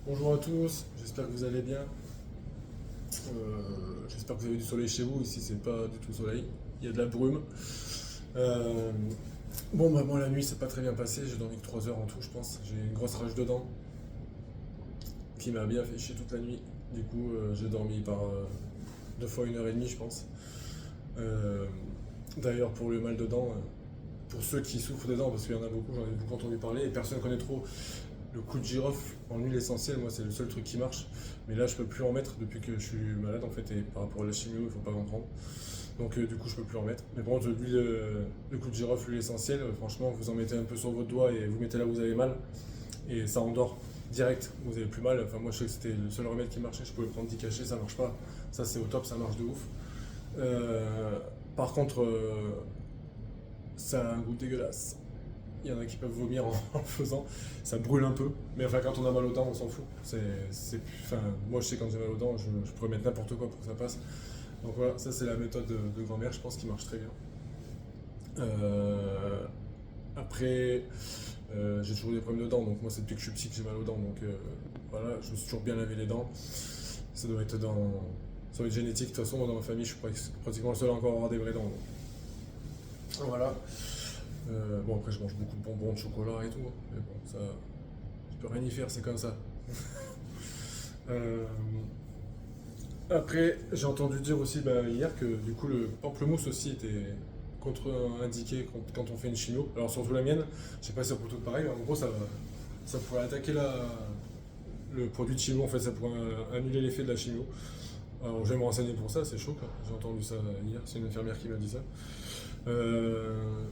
Bonjour à tous, j'espère que vous allez bien. J'espère que vous avez du soleil chez vous. Ici, c'est pas du tout soleil, il y a de la brume. Euh, bon, bah, moi, la nuit, c'est pas très bien passé. J'ai dormi que 3 heures en tout, je pense. J'ai une grosse rage de dents qui m'a bien fait chier toute la nuit. Du coup, j'ai dormi par 2 fois 1 heure et demie, je pense. Euh, D'ailleurs, pour le mal de dents, pour ceux qui souffrent des dents, parce qu'il y en a beaucoup, j'en ai beaucoup entendu parler, et personne ne connaît trop le clou de girofle en huile essentielle. Moi, c'est le seul truc qui marche. Mais là, je peux plus en mettre depuis que je suis malade, en fait, et par rapport à la chimio, il faut pas en prendre. Donc, du coup, je peux plus en mettre. Mais bon, l'huile, le clou de girofle, l'huile essentielle, franchement, vous en mettez un peu sur votre doigt et vous mettez là où vous avez mal, et ça endort direct. Vous avez plus mal. Enfin, moi, je sais que c'était le seul remède qui marchait. Je pouvais prendre 10 cachets, ça marche pas. Ça, c'est au top, ça marche de ouf. Par contre, ça a un goût dégueulasse. Il y en a qui peuvent vomir en le faisant. Ça brûle un peu. Mais enfin, quand on a mal aux dents, on s'en fout. Enfin, moi, je sais quand j'ai mal aux dents, je pourrais mettre n'importe quoi pour que ça passe. Donc voilà, ça c'est la méthode de grand-mère, je pense, qui marche très bien. Euh, Après, j'ai toujours des problèmes de dents. Donc moi, c'est depuis que je suis petit que j'ai mal aux dents. Donc voilà, je me suis toujours bien lavé les dents. Ça doit être ça doit être génétique. De toute façon, moi, dans ma famille, je suis pratiquement le seul à encore avoir des vraies dents. Donc, voilà. Bon, après, je mange beaucoup de bonbons, de chocolat et tout, hein. Mais bon, ça, je peux rien y faire, c'est comme ça. Euh, Après, j'ai entendu dire aussi bah, hier que du coup, le pamplemousse aussi était contre-indiqué quand on fait une chimio. Alors, surtout la mienne, je sais pas si c'est pour tout pareil, mais en gros, ça pourrait attaquer le produit de chimio, en fait, ça pourrait annuler l'effet de la chimio. Alors, je vais me renseigner pour ça, c'est chaud, quoi. J'ai entendu ça hier, c'est une infirmière qui m'a dit ça.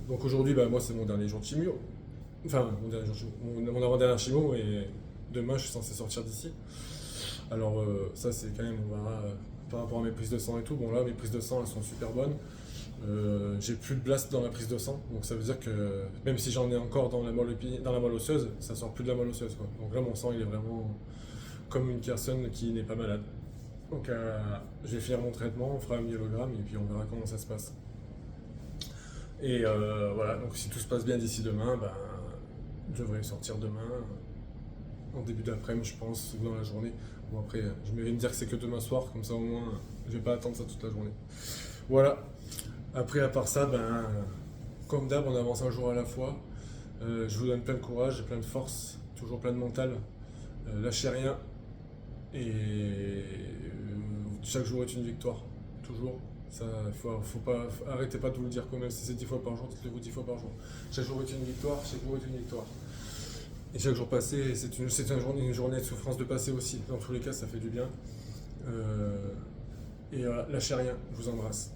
Donc aujourd'hui, bah, moi, c'est mon dernier jour de chimio. Enfin, mon dernier jour de chimio, mon avant-dernière chimio, et demain, je suis censé sortir d'ici. Alors, ça, c'est quand même, on verra, par rapport à mes prises de sang et tout. Bon, là, mes prises de sang, elles sont super bonnes. J'ai plus de blast dans la prise de sang, donc ça veut dire que même si j'en ai encore dans dans la moelle osseuse, ça sort plus de la moelle osseuse, quoi. Donc là, mon sang, il est vraiment comme une personne qui n'est pas malade. Donc, je vais finir mon traitement, on fera un myélogramme et puis on verra comment ça se passe. Et voilà, donc si tout se passe bien d'ici demain, ben, je devrais sortir demain, en début d'après-midi, je pense, ou dans la journée. Bon, après, je vais me dire que c'est que demain soir, comme ça au moins, je vais pas attendre ça toute la journée. Voilà. Après, à part ça, ben, comme d'hab, on avance un jour à la fois. Je vous donne plein de courage, plein de force, toujours plein de mental. Lâchez rien. Et chaque jour est une victoire. Toujours. Ça, faut pas, arrêtez pas de vous le dire quand même. Si c'est 10 fois par jour, dites-le vous 10 fois par jour. Chaque jour est une victoire, chaque jour est une victoire. Et chaque jour passé, une journée de souffrance de passé aussi. Dans tous les cas, ça fait du bien. Et voilà, lâchez rien. Je vous embrasse.